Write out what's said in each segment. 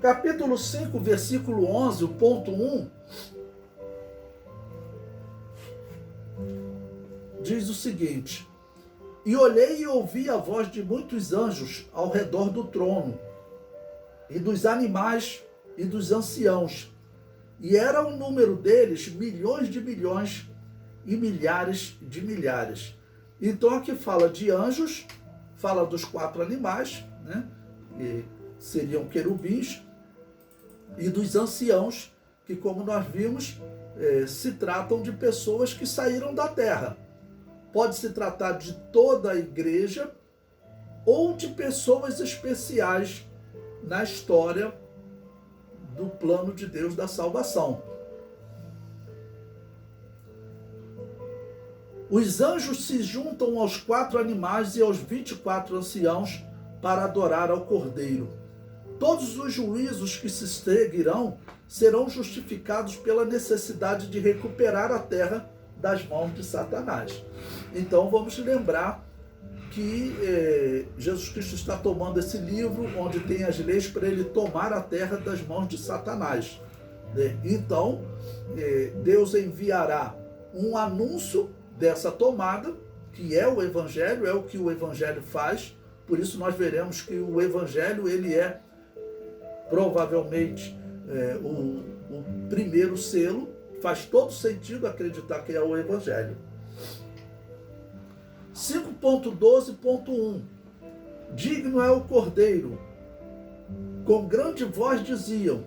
Capítulo 5, versículo 11, o ponto 1, diz o seguinte: E olhei e ouvi a voz de muitos anjos ao redor do trono, e dos animais e dos anciãos, e era o número deles milhões de milhões e milhares de milhares. Então aqui fala de anjos, fala dos 4 animais, né, que seriam querubins, e dos anciãos, que, como nós vimos, se tratam de pessoas que saíram da terra. Pode se tratar de toda a igreja ou de pessoas especiais na história do plano de Deus da salvação. Os anjos se juntam aos 4 animais e aos 24 anciãos para adorar ao Cordeiro. Todos os juízos que se seguirão serão justificados pela necessidade de recuperar a terra das mãos de Satanás. Então vamos lembrar que Jesus Cristo está tomando esse livro onde tem as leis para ele tomar a terra das mãos de Satanás. Então Deus enviará um anúncio dessa tomada, que é o Evangelho, é o que o Evangelho faz. Por isso nós veremos que o Evangelho ele é provavelmente o primeiro selo. Faz todo sentido acreditar que é o Evangelho. 5.12.1 Digno é o Cordeiro. Com grande voz diziam: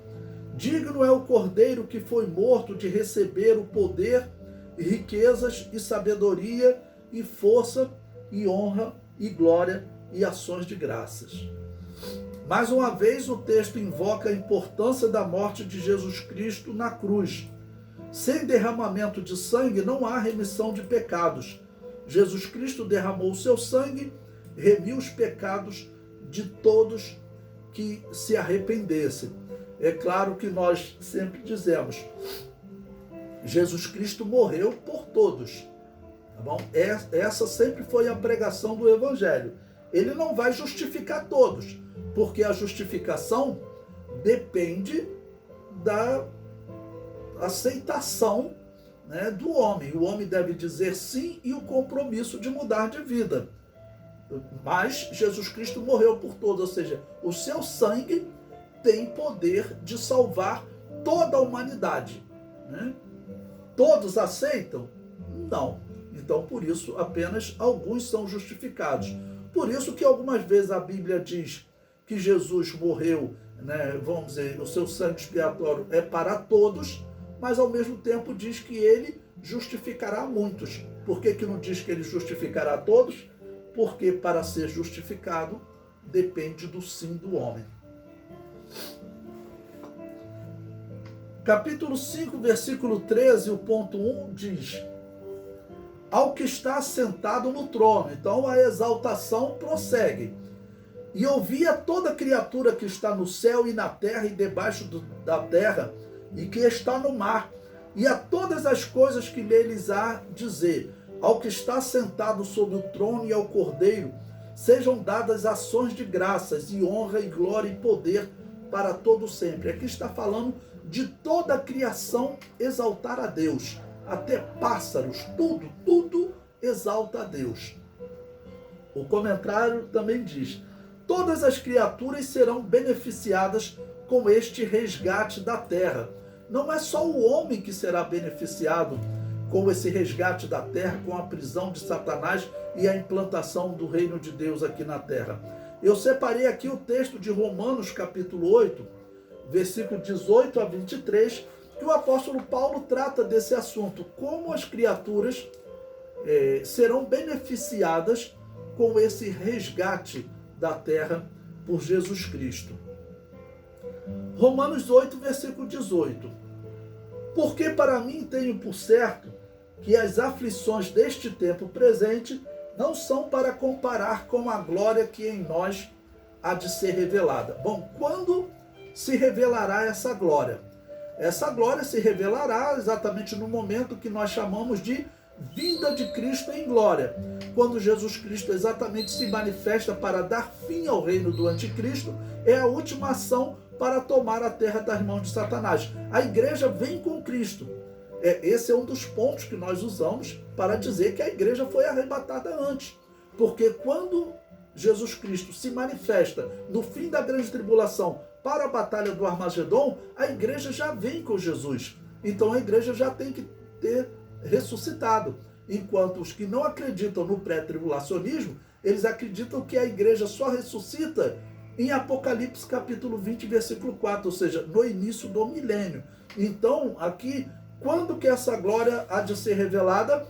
Digno é o Cordeiro que foi morto de receber o poder, e riquezas, e sabedoria, e força, e honra, e glória, e ações de graças. Mais uma vez o texto invoca a importância da morte de Jesus Cristo na cruz. Sem derramamento de sangue não há remissão de pecados. Jesus Cristo derramou o seu sangue, remiu os pecados de todos que se arrependessem. É claro que nós sempre dizemos, Jesus Cristo morreu por todos. Tá bom? Essa sempre foi a pregação do Evangelho. Ele não vai justificar todos, porque a justificação depende da aceitação, né, do homem. O homem deve dizer sim e o compromisso de mudar de vida. Mas Jesus Cristo morreu por todos, ou seja, o seu sangue tem poder de salvar toda a humanidade. Né? Todos aceitam? Não. Então, por isso, apenas alguns são justificados. Por isso que algumas vezes a Bíblia diz que Jesus morreu, né, vamos dizer, o seu sangue expiatório é para todos, mas ao mesmo tempo diz que ele justificará muitos. Por que não diz que ele justificará todos? Porque para ser justificado depende do sim do homem. Capítulo 5, versículo 13, o ponto 1 diz: Ao que está assentado no trono. Então a exaltação prossegue. E ouvia toda criatura que está no céu e na terra e debaixo da terra e que está no mar, e a todas as coisas que neles há dizer: Ao que está sentado sobre o trono e ao Cordeiro, sejam dadas ações de graças e honra e glória e poder para todo sempre. Aqui está falando de toda a criação exaltar a Deus. Até pássaros, tudo exalta a Deus. O comentário também diz: todas as criaturas serão beneficiadas com este resgate da terra. Não é só o homem que será beneficiado com esse resgate da terra, com a prisão de Satanás e a implantação do reino de Deus aqui na terra. Eu separei aqui o texto de Romanos capítulo 8, versículo 18 a 23, que o apóstolo Paulo trata desse assunto, como as criaturas serão beneficiadas com esse resgate da terra por Jesus Cristo. Romanos 8, versículo 18. Porque para mim tenho por certo que as aflições deste tempo presente não são para comparar com a glória que em nós há de ser revelada. Bom, quando se revelará essa glória? Essa glória se revelará exatamente no momento que nós chamamos de vinda de Cristo em glória. Quando Jesus Cristo exatamente se manifesta para dar fim ao reino do anticristo, é a última ação para tomar a terra das mãos de Satanás. A igreja vem com Cristo. Esse é um dos pontos que nós usamos para dizer que a igreja foi arrebatada antes. Porque quando Jesus Cristo se manifesta no fim da grande tribulação para a batalha do Armagedon, a igreja já vem com Jesus. Então a igreja já tem que ter ressuscitado. Enquanto os que não acreditam no pré-tribulacionismo, eles acreditam que a igreja só ressuscita em Apocalipse capítulo 20, versículo 4, ou seja, no início do milênio. Então, aqui, quando que essa glória há de ser revelada?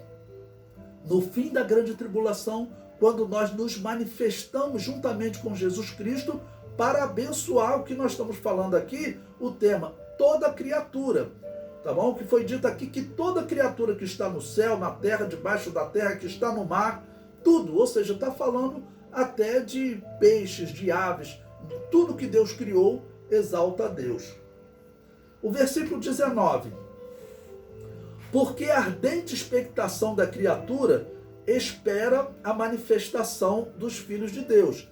No fim da grande tribulação, quando nós nos manifestamos juntamente com Jesus Cristo para abençoar o que nós estamos falando aqui, o tema, toda criatura. Tá bom? Que foi dito aqui que toda criatura que está no céu, na terra, debaixo da terra, que está no mar, tudo, ou seja, está falando até de peixes, de aves, tudo que Deus criou, exalta a Deus. O versículo 19. Porque a ardente expectação da criatura espera a manifestação dos filhos de Deus.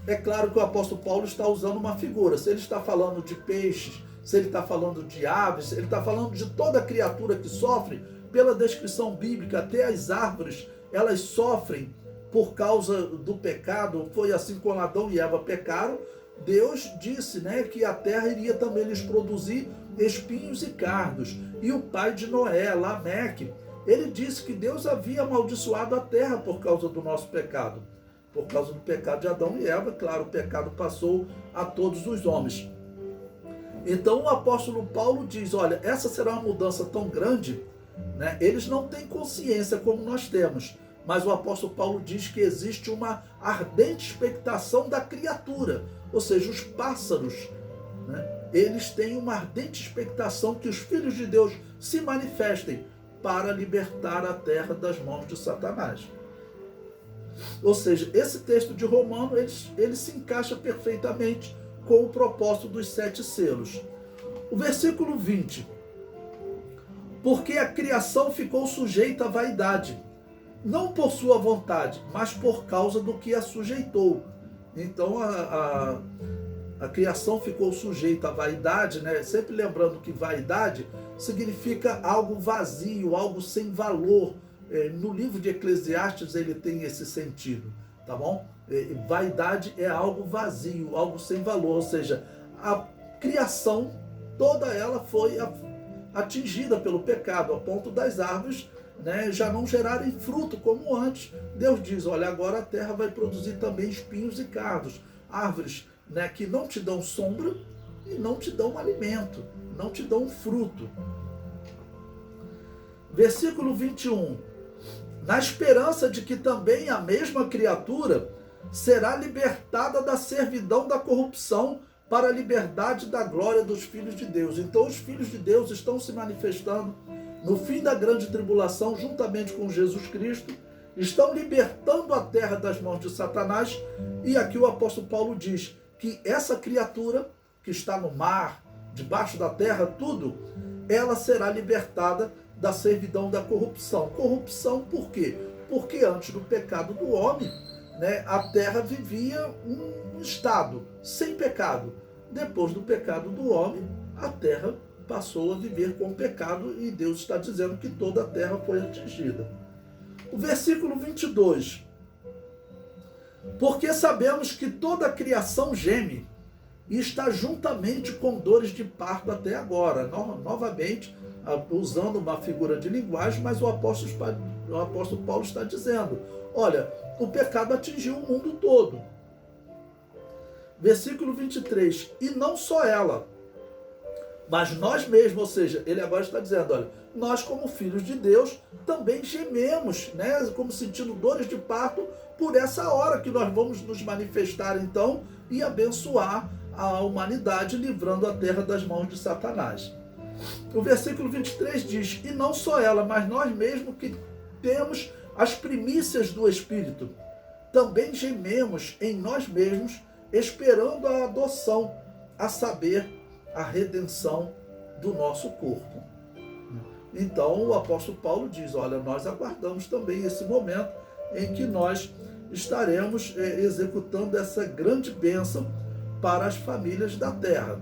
É claro que o apóstolo Paulo está usando uma figura. Se ele está falando de peixes, se ele está falando de aves, ele está falando de toda criatura que sofre, pela descrição bíblica, até as árvores, elas sofrem por causa do pecado. Foi assim quando Adão e Eva pecaram. Deus disse, né, que a terra iria também lhes produzir espinhos e cardos. E o pai de Noé, Lameque, ele disse que Deus havia amaldiçoado a terra por causa do nosso pecado. Por causa do pecado de Adão e Eva, claro, o pecado passou a todos os homens. Então o apóstolo Paulo diz, olha, essa será uma mudança tão grande, né? Eles não têm consciência como nós temos, mas o apóstolo Paulo diz que existe uma ardente expectação da criatura, ou seja, os pássaros, né? Eles têm uma ardente expectação que os filhos de Deus se manifestem para libertar a terra das mãos de Satanás. Ou seja, esse texto de Romano, ele se encaixa perfeitamente com o propósito dos 7 selos. O versículo 20. Porque a criação ficou sujeita à vaidade, não por sua vontade, mas por causa do que a sujeitou. Então a criação ficou sujeita à vaidade, né? Sempre lembrando que vaidade significa algo vazio, algo sem valor. No livro de Eclesiastes ele tem esse sentido, tá bom? Vaidade é algo vazio, algo sem valor, ou seja, a criação, toda ela foi atingida pelo pecado, a ponto das árvores, né, já não gerarem fruto como antes. Deus diz, olha, agora a terra vai produzir também espinhos e cardos, árvores, né, que não te dão sombra e não te dão alimento, não te dão fruto. Versículo 21. Na esperança de que também a mesma criatura será libertada da servidão da corrupção para a liberdade da glória dos filhos de Deus. Então os filhos de Deus estão se manifestando no fim da grande tribulação, juntamente com Jesus Cristo, estão libertando a terra das mãos de Satanás, e aqui o apóstolo Paulo diz que essa criatura que está no mar, debaixo da terra, tudo, ela será libertada da servidão da corrupção. Corrupção por quê? Porque antes do pecado do homem, né, a terra vivia um estado sem pecado. Depois do pecado do homem, a terra passou a viver com pecado, e Deus está dizendo que toda a terra foi atingida. O versículo 22. Porque sabemos que toda a criação geme e está juntamente com dores de parto até agora. Novamente, usando uma figura de linguagem, mas o apóstolo Paulo está dizendo, olha, o pecado atingiu o mundo todo. Versículo 23, e não só ela, mas nós mesmos, ou seja, ele agora está dizendo, olha, nós como filhos de Deus também gememos, né, como sentindo dores de parto por essa hora que nós vamos nos manifestar então e abençoar a humanidade, livrando a terra das mãos de Satanás. O versículo 23 diz, e não só ela, mas nós mesmos que temos as primícias do Espírito, também gememos em nós mesmos, esperando a adoção, a saber, a redenção do nosso corpo. Então o apóstolo Paulo diz, olha, nós aguardamos também esse momento em que nós estaremos executando essa grande bênção para as famílias da terra.